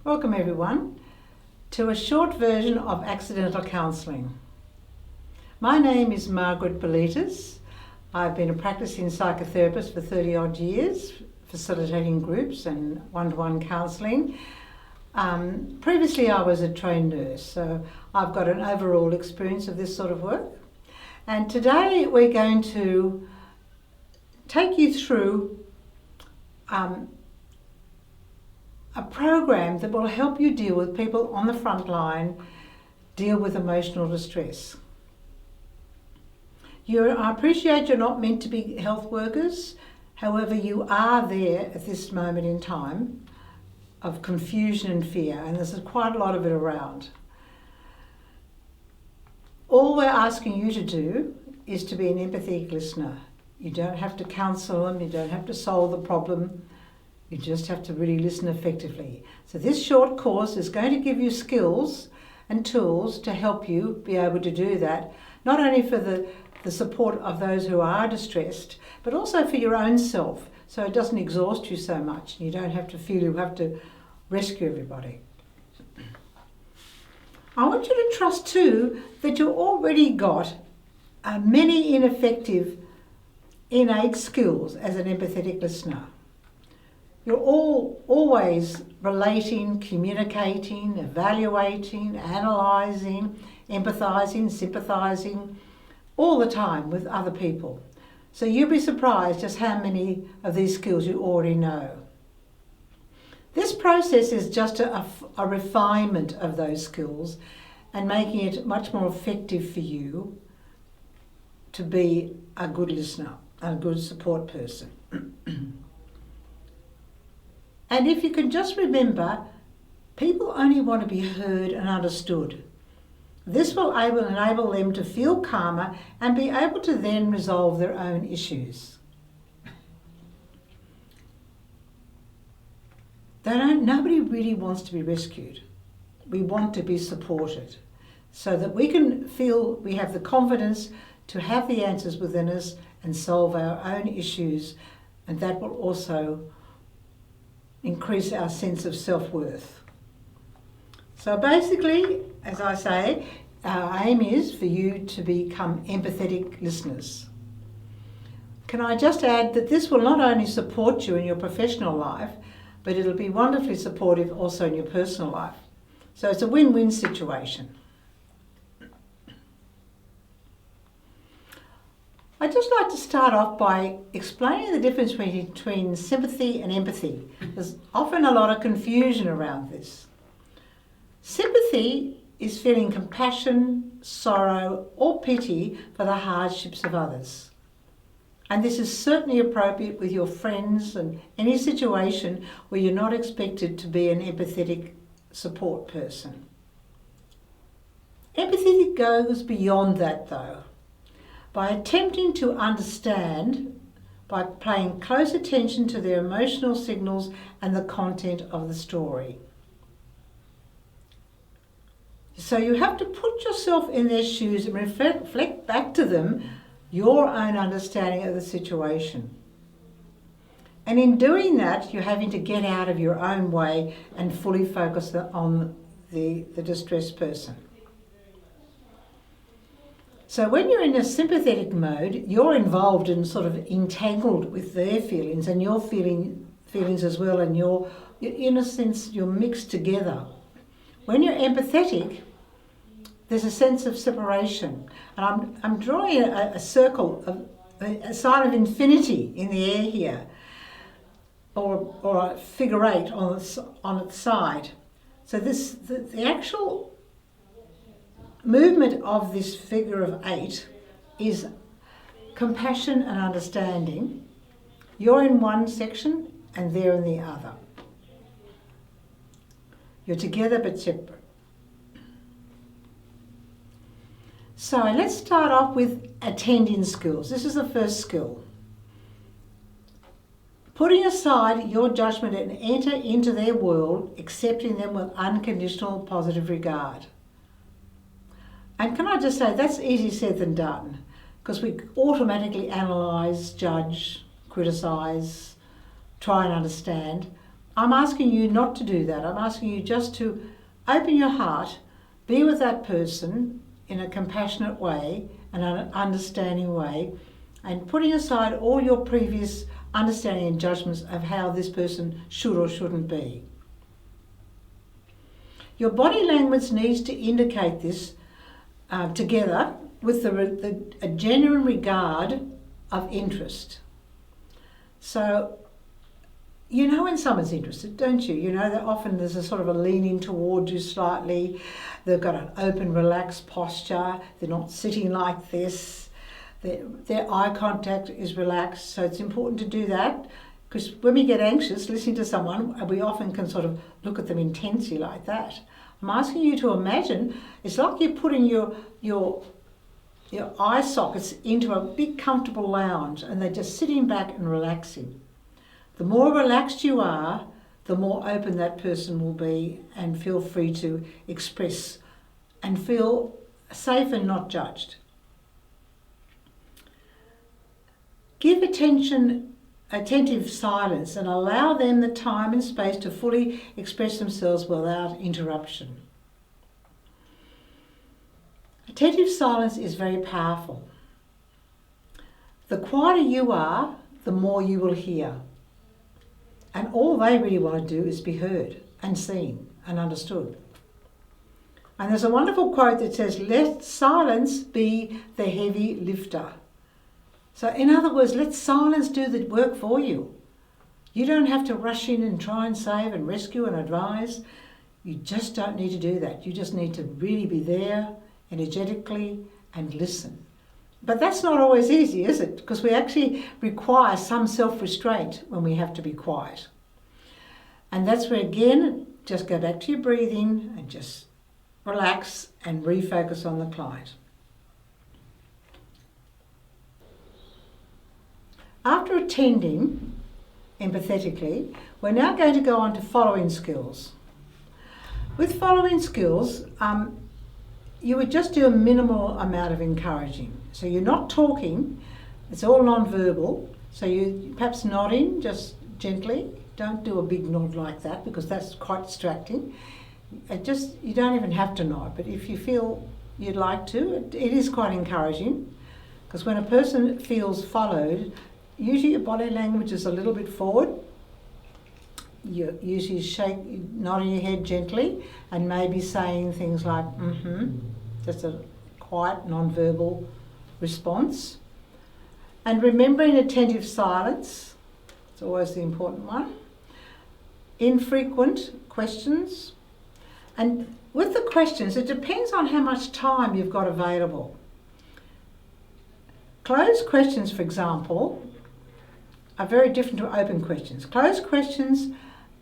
Welcome everyone to a short version of Accidental Counselling. My name is Margaret Bailitis. I've been a practicing psychotherapist for 30 odd years, facilitating groups and one-to-one counselling. Previously I was a trained nurse, so I've got an overall experience of this sort of work. And today we're going to take you through a program that will help you deal with people on the front line, deal with emotional distress. I appreciate you're not meant to be health workers, however you are there at this moment in time of confusion and fear, and there's quite a lot of it around. All we're asking you to do is to be an empathetic listener. You don't have to counsel them, you don't have to solve the problem. You just have to really listen effectively. So this short course is going to give you skills and tools to help you be able to do that, not only for the support of those who are distressed, but also for your own self, so it doesn't exhaust you so much. You don't have to feel you have to rescue everybody. I want you to trust too that you've already got many ineffective innate skills as an empathetic listener. You're always relating, communicating, evaluating, analysing, empathising, sympathising, all the time with other people. So you'll be surprised just how many of these skills you already know. This process is just a refinement of those skills and making it much more effective for you to be a good listener, a good support person. And if you can just remember, people only want to be heard and understood. This will enable them to feel calmer and be able to then resolve their own issues. Nobody really wants to be rescued. We want to be supported so that we can feel we have the confidence to have the answers within us and solve our own issues, and that will also increase our sense of self-worth. So basically, as I say, our aim is for you to become empathetic listeners. Can I just add that this will not only support you in your professional life, but it'll be wonderfully supportive also in your personal life. So it's a win-win situation. I'd just like to start off by explaining the difference between sympathy and empathy. There's often a lot of confusion around this. Sympathy is feeling compassion, sorrow, or pity for the hardships of others. And this is certainly appropriate with your friends and any situation where you're not expected to be an empathetic support person. Empathy goes beyond that though. By attempting to understand, by paying close attention to their emotional signals and the content of the story. So you have to put yourself in their shoes and reflect back to them your own understanding of the situation. And in doing that, you're having to get out of your own way and fully focus on the distressed person. So when you're in a sympathetic mode, you're involved and sort of entangled with their feelings and your feelings as well, and you're in a sense, you're mixed together. When you're empathetic, there's a sense of separation. And I'm drawing a circle, a sign of infinity in the air here, or a figure eight on its side. So the actual movement of this figure of eight is compassion and understanding. You're in one section and they're in the other. You're together but separate. So let's start off with attending skills. This is the first skill. Putting aside your judgment and enter into their world, accepting them with unconditional positive regard. And can I just say, that's easier said than done, because we automatically analyse, judge, criticise, try and understand. I'm asking you not to do that. I'm asking you just to open your heart, be with that person in a compassionate way and an understanding way, and putting aside all your previous understanding and judgments of how this person should or shouldn't be. Your body language needs to indicate this together with a genuine regard of interest. So, you know when someone's interested, don't you? You know that often there's a sort of a leaning towards you slightly. They've got an open, relaxed posture. They're not sitting like this. Their eye contact is relaxed. So it's important to do that, because when we get anxious, listening to someone, we often can sort of look at them intensely like that. I'm asking you to imagine, it's like you're putting your eye sockets into a big comfortable lounge and they're just sitting back and relaxing. The more relaxed you are, the more open that person will be and feel free to express and feel safe and not judged. Give attentive silence and allow them the time and space to fully express themselves without interruption. Attentive silence is very powerful. The quieter you are, the more you will hear. And all they really want to do is be heard and seen and understood. And there's a wonderful quote that says, "Let silence be the heavy lifter." So in other words, let silence do the work for you. You don't have to rush in and try and save and rescue and advise. You just don't need to do that. You just need to really be there energetically and listen. But that's not always easy, is it? Because we actually require some self-restraint when we have to be quiet. And that's where, again, just go back to your breathing and just relax and refocus on the client. After attending empathetically, we're now going to go on to following skills. With following skills, you would just do a minimal amount of encouraging. So you're not talking, it's all non-verbal. So you perhaps nodding just gently. Don't do a big nod like that because that's quite distracting. You don't even have to nod, but if you feel you'd like to, it is quite encouraging. Because when a person feels followed, usually your body language is a little bit forward. You usually nodding your head gently and maybe saying things like, just a quiet, non-verbal response. And remembering attentive silence, it's always the important one. Infrequent questions. And with the questions, it depends on how much time you've got available. Closed questions, for example, are very different to open questions. Closed questions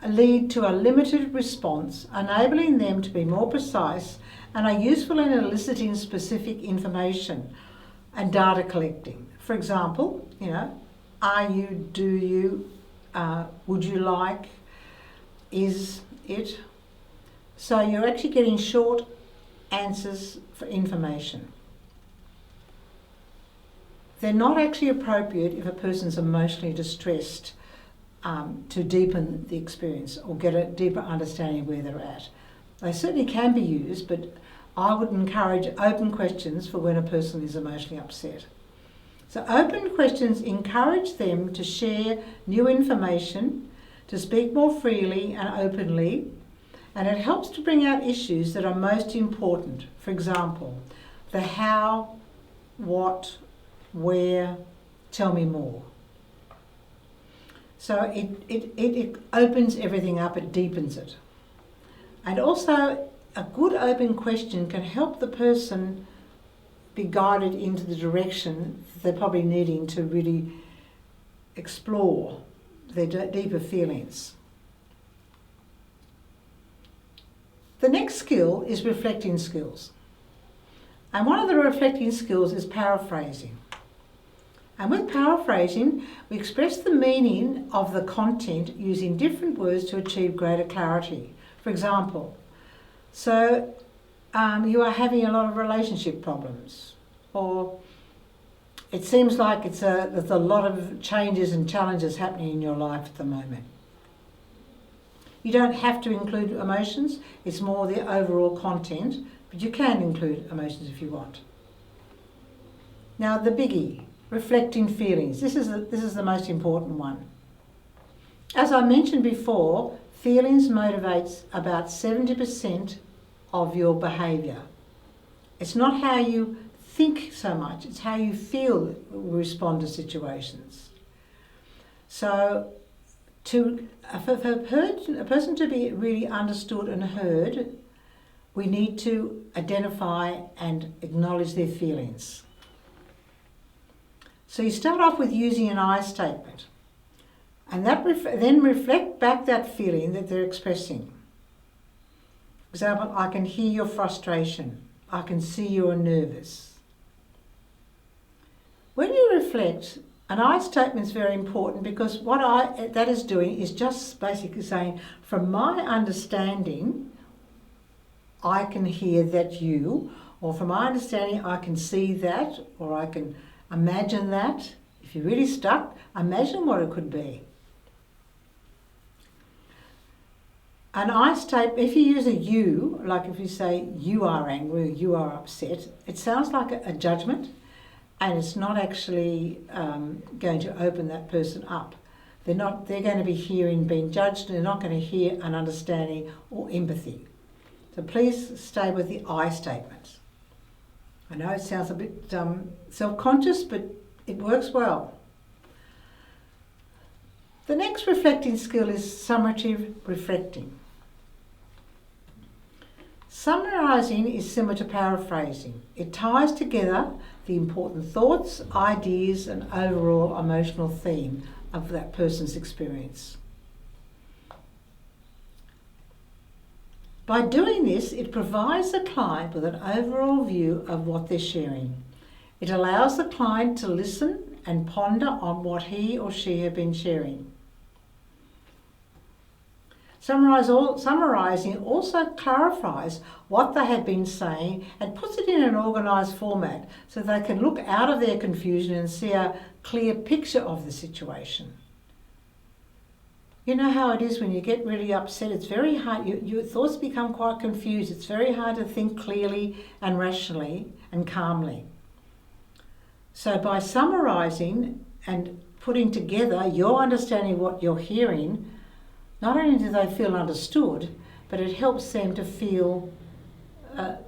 lead to a limited response, enabling them to be more precise and are useful in eliciting specific information and data collecting. For example, are you, do you, would you like, is it? So you're actually getting short answers for information. They're not actually appropriate if a person's emotionally distressed to deepen the experience or get a deeper understanding of where they're at. They certainly can be used, but I would encourage open questions for when a person is emotionally upset. So open questions encourage them to share new information, to speak more freely and openly, and it helps to bring out issues that are most important. For example, the how, what, where, tell me more. So it opens everything up, it deepens it. And also, a good open question can help the person be guided into the direction they're probably needing to really explore their deeper feelings. The next skill is reflecting skills. And one of the reflecting skills is paraphrasing. And with paraphrasing, we express the meaning of the content using different words to achieve greater clarity. For example, so you are having a lot of relationship problems, or it seems like there's a lot of changes and challenges happening in your life at the moment. You don't have to include emotions, it's more the overall content, but you can include emotions if you want. Now the biggie, reflecting feelings. This is the most important one. As I mentioned before, feelings motivates about 70% of your behaviour. It's not how you think so much, it's how you feel respond to situations. So for a person to be really understood and heard, we need to identify and acknowledge their feelings. So you start off with using an I statement, and that then reflect back that feeling that they're expressing. For example, I can hear your frustration. I can see you are nervous. When you reflect, an I statement is very important because what that is doing is just basically saying, from my understanding, I can hear that you, or from my understanding, I can see that, or I can imagine that. If you're really stuck, imagine what it could be. An I statement, if you use a you, like if you say you are angry, you are upset, it sounds like a judgment, and it's not actually going to open that person up. They're going to be hearing being judged, and they're not going to hear an understanding or empathy. So please stay with the I statement. I know it sounds a bit self-conscious, but it works well. The next reflecting skill is summative reflecting. Summarising is similar to paraphrasing. It ties together the important thoughts, ideas, and overall emotional theme of that person's experience. By doing this, it provides the client with an overall view of what they're sharing. It allows the client to listen and ponder on what he or she has been sharing. Summarising also clarifies what they have been saying and puts it in an organised format so they can look out of their confusion and see a clear picture of the situation. You know how it is when you get really upset, it's very hard, your thoughts become quite confused. It's very hard to think clearly and rationally and calmly. So by summarising and putting together your understanding of what you're hearing, not only do they feel understood, but it helps them to feel that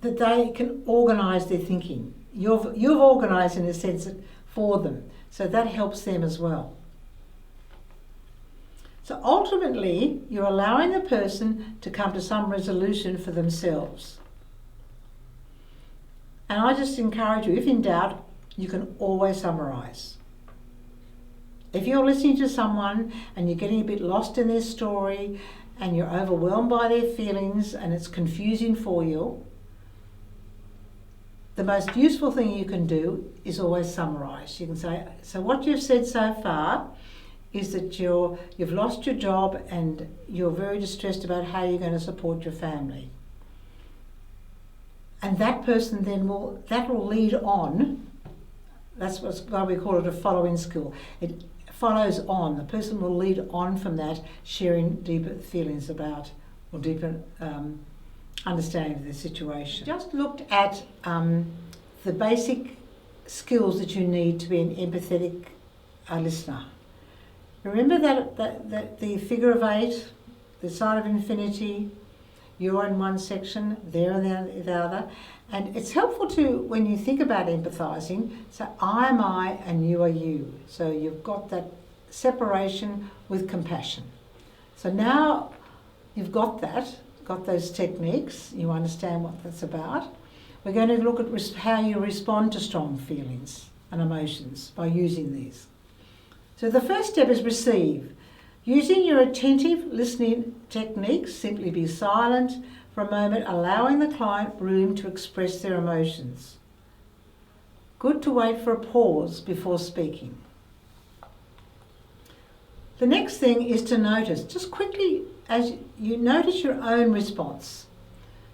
they can organise their thinking. You've organised in a sense for them, so that helps them as well. So ultimately, you're allowing the person to come to some resolution for themselves. And I just encourage you, if in doubt, you can always summarise. If you're listening to someone and you're getting a bit lost in their story and you're overwhelmed by their feelings and it's confusing for you, the most useful thing you can do is always summarise. You can say, so what you've said so far is that you've lost your job and you're very distressed about how you're going to support your family. And that person then will lead on. That's why we call it a following skill. It follows on. The person will lead on from that, sharing deeper feelings about or deeper understanding of the situation. Just looked at the basic skills that you need to be an empathetic listener. Remember that the figure of 8, the sign of infinity, you're in one section, they're in the other. And it's helpful to, when you think about empathising, say, I am I and you are you. So you've got that separation with compassion. So now you've got those techniques, you understand what that's about. We're going to look at how you respond to strong feelings and emotions by using these. So the first step is receive. Using your attentive listening techniques, simply be silent for a moment, allowing the client room to express their emotions. Good to wait for a pause before speaking. The next thing is to notice, just quickly as you notice your own response,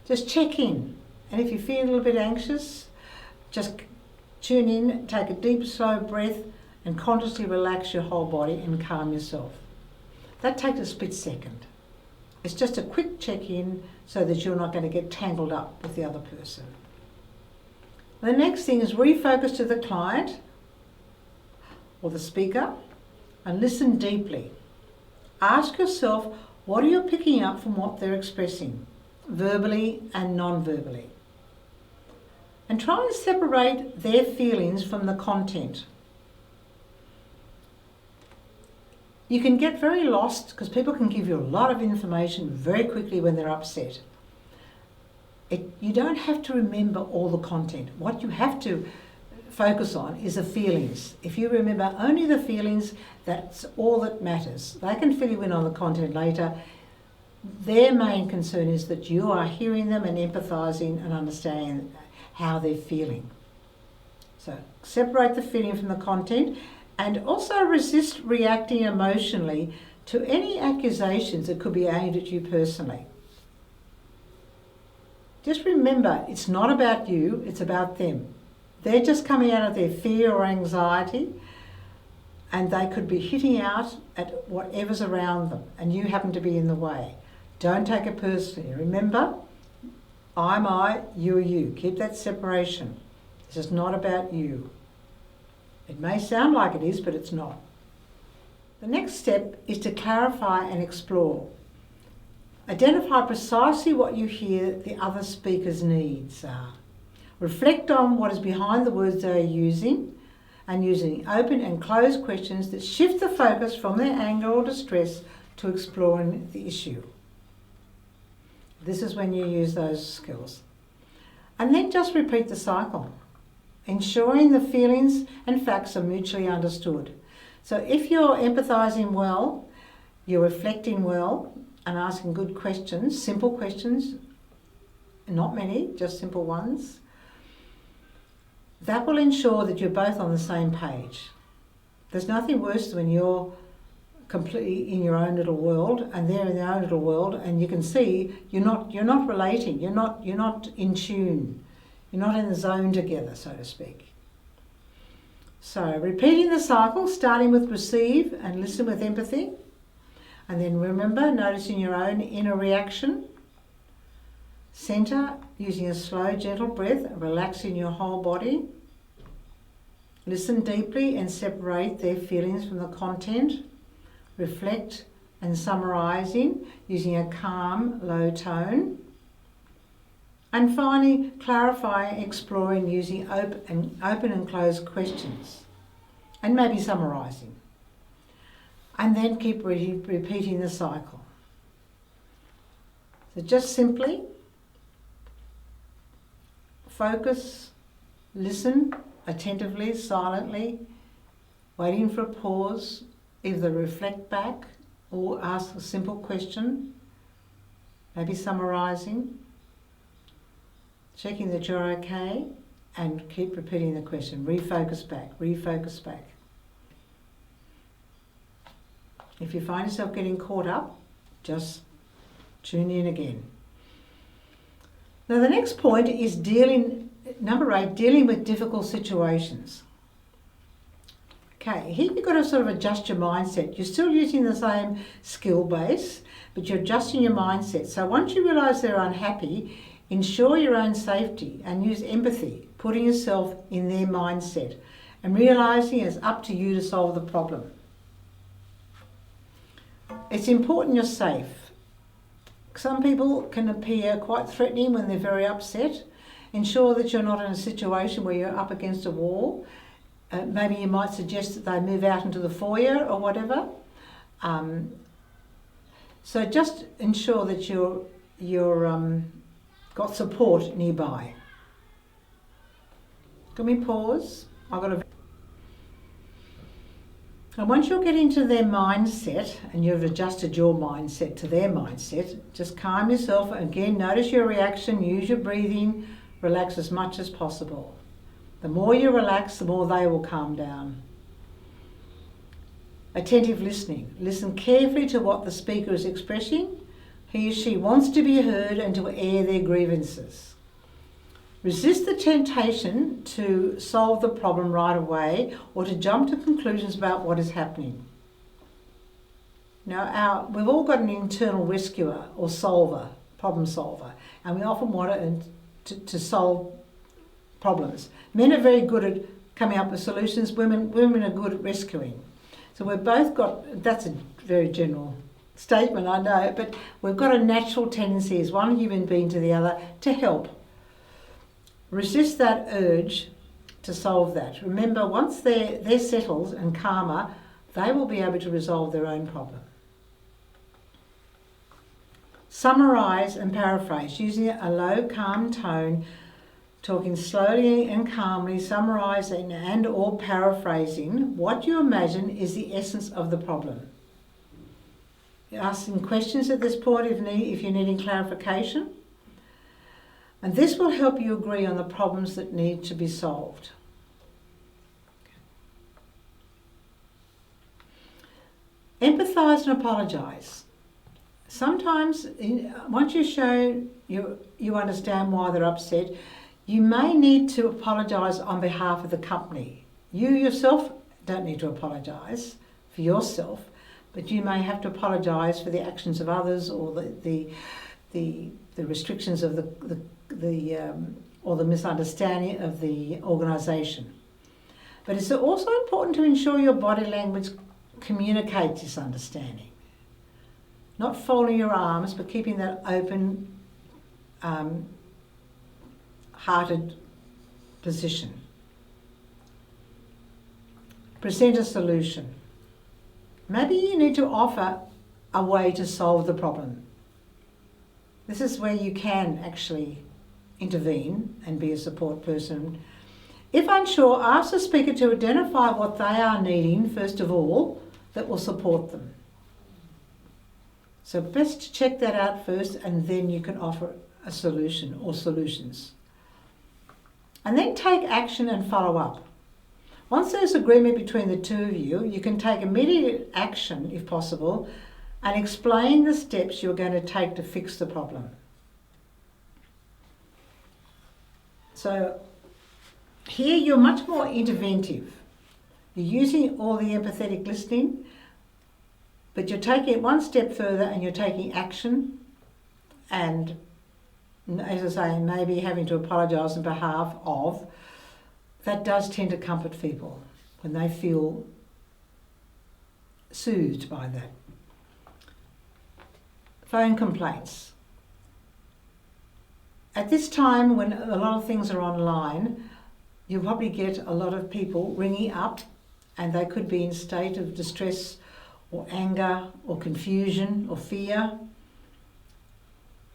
just check in. And if you feel a little bit anxious, just tune in, take a deep, slow breath and consciously relax your whole body and calm yourself. That takes a split second. It's just a quick check-in so that you're not going to get tangled up with the other person. The next thing is refocus to the client or the speaker and listen deeply. Ask yourself, what are you picking up from what they're expressing, verbally and non-verbally? And try and separate their feelings from the content. You can get very lost because people can give you a lot of information very quickly when they're upset. You don't have to remember all the content. What you have to focus on is the feelings. If you remember only the feelings, that's all that matters. They can fill you in on the content later. Their main concern is that you are hearing them and empathising and understanding how they're feeling. So separate the feeling from the content and also resist reacting emotionally to any accusations that could be aimed at you personally. Just remember, it's not about you, it's about them. They're just coming out of their fear or anxiety and they could be hitting out at whatever's around them and you happen to be in the way. Don't take it personally. Remember, I'm I, you are you. Keep that separation. This is not about you. It may sound like it is, but it's not. The next step is to clarify and explore. Identify precisely what you hear the other speaker's needs are. Reflect on what is behind the words they are using and using open and closed questions that shift the focus from their anger or distress to exploring the issue. This is when you use those skills. And then just repeat the cycle, ensuring the feelings and facts are mutually understood. So if you're empathising well, you're reflecting well and asking good questions, simple questions, not many, just simple ones, that will ensure that you're both on the same page. There's nothing worse than when you're completely in your own little world and they're in their own little world and you can see you're not relating, you're not in tune, you're not in the zone together, so to speak. So repeating the cycle, starting with receive and listen with empathy, and then remember noticing your own inner reaction. Centre using a slow gentle breath, relaxing your whole body. Listen deeply and separate their feelings from the content. Reflect and summarising using a calm, low tone. And finally, clarify, exploring using open and closed questions. And maybe summarising. And then keep repeating the cycle. So just simply focus, listen attentively, silently, waiting for a pause, either reflect back or ask a simple question, maybe summarising, checking that you're okay, and keep repeating the question. Refocus back, refocus back. If you find yourself getting caught up, just tune in again. Now the next point is number 8, dealing with difficult situations. Okay, here you've got to sort of adjust your mindset. You're still using the same skill base, but you're adjusting your mindset. So once you realise they're unhappy, ensure your own safety and use empathy, putting yourself in their mindset and realising it's up to you to solve the problem. It's important you're safe. Some people can appear quite threatening when they're very upset. Ensure that you're not in a situation where you're up against a wall. Maybe you might suggest that they move out into the foyer or whatever. So just ensure that you're got support nearby. Can we pause? And once you get into their mindset and you've adjusted your mindset to their mindset, just calm yourself. Again, notice your reaction, use your breathing, relax as much as possible. The more you relax, the more they will calm down. Attentive listening. Listen carefully to what the speaker is expressing. He or she wants to be heard and to air their grievances. Resist the temptation to solve the problem right away or to jump to conclusions about what is happening. We've all got an internal rescuer or solver, problem solver, and we often want to solve problems. Men are very good at coming up with solutions. Women are good at rescuing. So we've both got, that's a very general statement, I know, but we've got a natural tendency as one human being to the other to help. Resist that urge to solve that. Remember, once they're settled and calmer, they will be able to resolve their own problem. Summarise and paraphrase, using a low, calm tone, talking slowly and calmly, summarising and or paraphrasing what you imagine is the essence of the problem. You're asking questions at this point if you're needing clarification. And this will help you agree on the problems that need to be solved. Empathise and apologise. Sometimes, once you show you understand why they're upset, you may need to apologise on behalf of the company. You yourself don't need to apologise for yourself, but you may have to apologise for the actions of others or the restrictions of or the misunderstanding of the organisation. But it's also important to ensure your body language communicates this understanding. Not folding your arms, but keeping that open, hearted position. Present a solution. Maybe you need to offer a way to solve the problem. This is where you can actually intervene and be a support person. If unsure, ask the speaker to identify what they are needing, first of all, that will support them. So best to check that out first, and then you can offer a solution or solutions. And then take action and follow up. Once there's agreement between the two of you, you can take immediate action, if possible, and explain the steps you're going to take to fix the problem. So here you're much more interventive. You're using all the empathetic listening, but you're taking it one step further and you're taking action, and as I say, maybe having to apologise on behalf of. That does tend to comfort people when they feel soothed by that. Phone complaints. At this time, when a lot of things are online, you'll probably get a lot of people ringing up, and they could be in state of distress or anger or confusion or fear.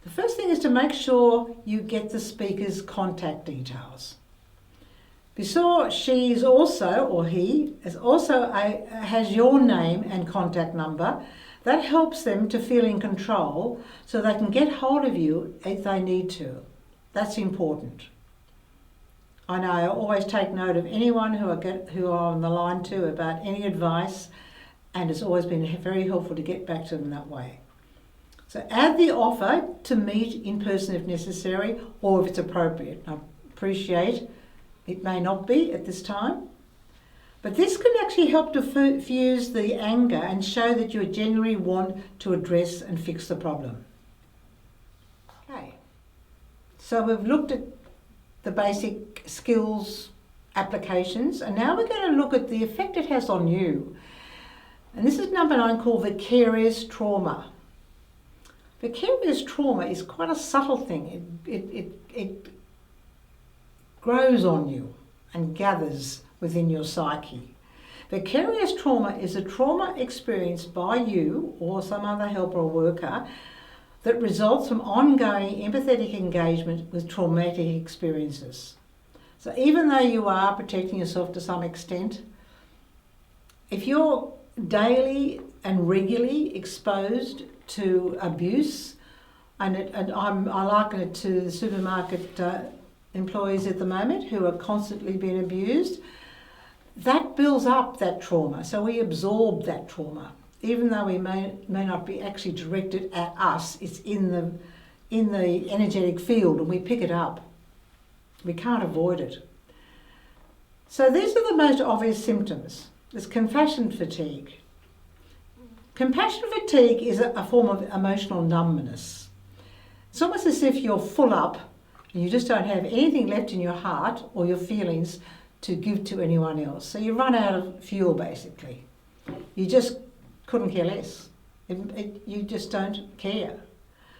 The first thing is to make sure you get the speaker's contact details. Be sure she is also, or he, is also has your name and contact number. That helps them to feel in control so they can get hold of you if they need to. That's important. I know I always take note of anyone who are on the line to about any advice, and it's always been very helpful to get back to them that way. So add the offer to meet in person if necessary, or if it's appropriate. I appreciate it may not be at this time, but this can actually help diffuse the anger and show that you genuinely want to address and fix the problem. Okay, so we've looked at the basic skills applications, and now we're going to look at the effect it has on you. And this is number 9, called vicarious trauma. Vicarious trauma is quite a subtle thing. It grows on you and gathers within your psyche. Vicarious trauma is a trauma experienced by you or some other helper or worker that results from ongoing empathetic engagement with traumatic experiences. So even though you are protecting yourself to some extent, if you're daily and regularly exposed to abuse, and I liken it to the supermarket employees at the moment who are constantly being abused, that builds up that trauma. So we absorb that trauma. Even though we may not be actually directed at us, it's in the energetic field, and we pick it up. We can't avoid it. So these are the most obvious symptoms. There's compassion fatigue. Compassion fatigue is a form of emotional numbness. It's almost as if you're full up and you just don't have anything left in your heart or your feelings to give to anyone else. So you run out of fuel, basically. You just couldn't care less. You just don't care.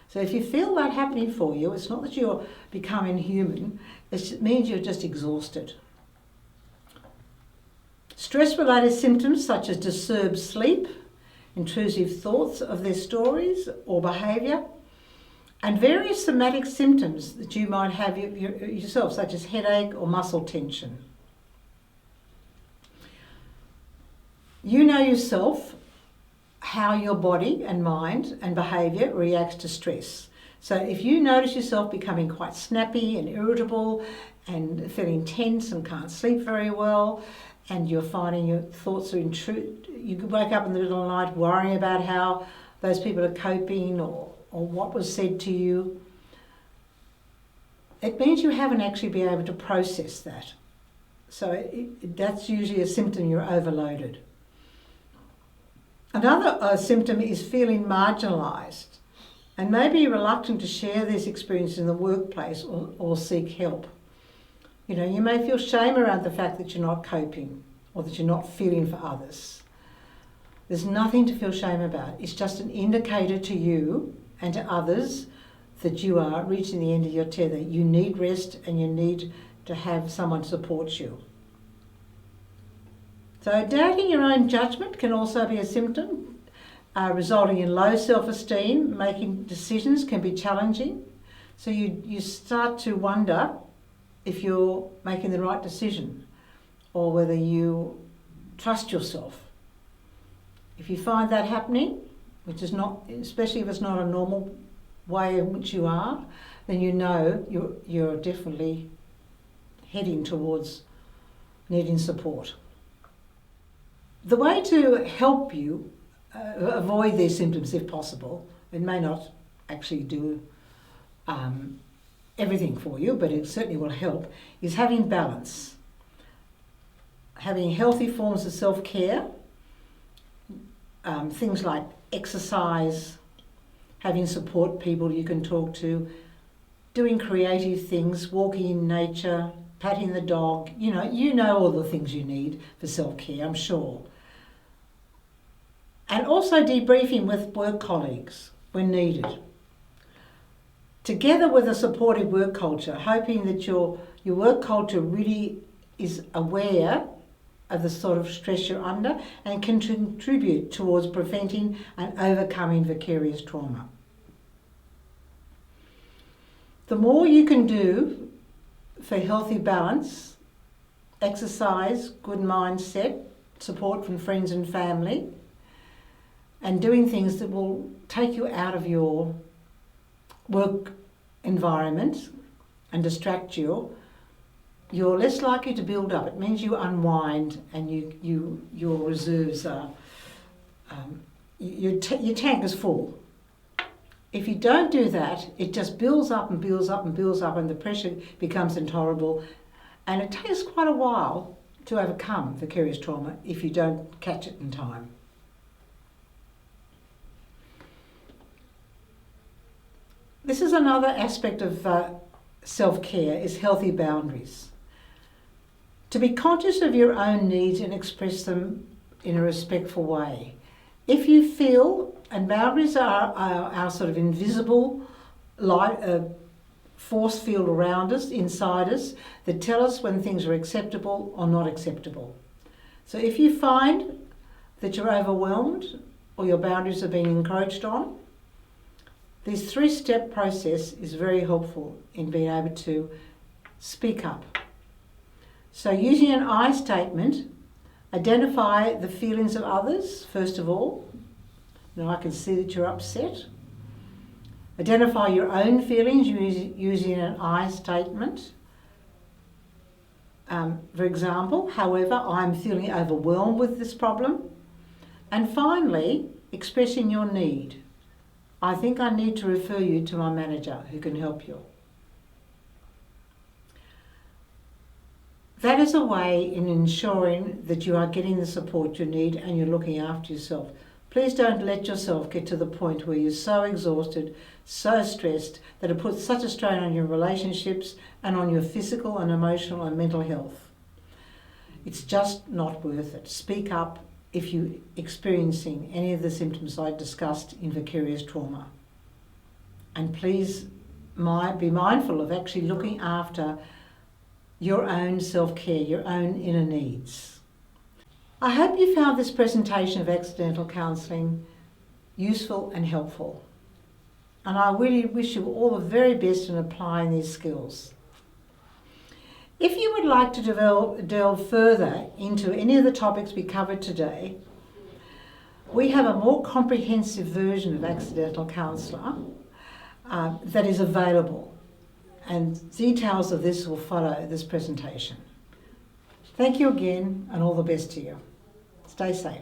So if you feel that happening for you, it's not that you're becoming human, it means you're just exhausted. Stress-related symptoms such as disturbed sleep, intrusive thoughts of their stories or behaviour, and various somatic symptoms that you might have yourself, such as headache or muscle tension. You know yourself how your body and mind and behaviour reacts to stress. So if you notice yourself becoming quite snappy and irritable and feeling tense and can't sleep very well, and you're finding your thoughts are you could wake up in the middle of the night worrying about how those people are coping or what was said to you, it means you haven't actually been able to process that. So that's usually a symptom you're overloaded. Another symptom is feeling marginalised and maybe reluctant to share this experience in the workplace or seek help. You know, you may feel shame around the fact that you're not coping or that you're not feeling for others. There's nothing to feel shame about. It's just an indicator to you and to others that you are reaching the end of your tether. You need rest and you need to have someone support you. So doubting your own judgment can also be a symptom, resulting in low self-esteem. Making decisions can be challenging. So you start to wonder if you're making the right decision or whether you trust yourself. If you find that happening, which is not, especially if it's not a normal way in which you are, then you know you're definitely heading towards needing support. The way to help you avoid these symptoms, if possible, it may not actually do everything for you, but it certainly will help, is having balance. Having healthy forms of self-care, things like exercise, having support people you can talk to, doing creative things, walking in nature, patting the dog, you know all the things you need for self-care, I'm sure. And also debriefing with work colleagues when needed. Together with a supportive work culture, hoping that your work culture really is aware of the sort of stress you're under and can contribute towards preventing and overcoming vicarious trauma. The more you can do for healthy balance, exercise, good mindset, support from friends and family, and doing things that will take you out of your work environment and distract you, you're less likely to build up. It means you unwind and your reserves are, your tank is full. If you don't do that, it just builds up and builds up and builds up and the pressure becomes intolerable, and it takes quite a while to overcome vicarious trauma if you don't catch it in time. This is another aspect of self-care, is healthy boundaries. To be conscious of your own needs and express them in a respectful way. If you feel, and boundaries are our sort of invisible light, force field around us, inside us, that tell us when things are acceptable or not acceptable. So if you find that you're overwhelmed or your boundaries are being encroached on, this 3-step process is very helpful in being able to speak up. So using an I statement, identify the feelings of others, first of all. Now I can see that you're upset. Identify your own feelings using an I statement. For example, however, I'm feeling overwhelmed with this problem. And finally, expressing your need. I think I need to refer you to my manager who can help you. That is a way in ensuring that you are getting the support you need and you're looking after yourself Please don't let yourself get to the point where you're so exhausted, so stressed, that it puts such a strain on your relationships and on your physical and emotional and mental health. It's just not worth it. Speak up if you're experiencing any of the symptoms I discussed in vicarious trauma. And please be mindful of actually looking after your own self-care, your own inner needs. I hope you found this presentation of accidental counselling useful and helpful. And I really wish you all the very best in applying these skills. If you would like to delve further into any of the topics we covered today, we have a more comprehensive version of Accidental Counsellor that is available, and details of this will follow this presentation. Thank you again, and all the best to you. Stay safe.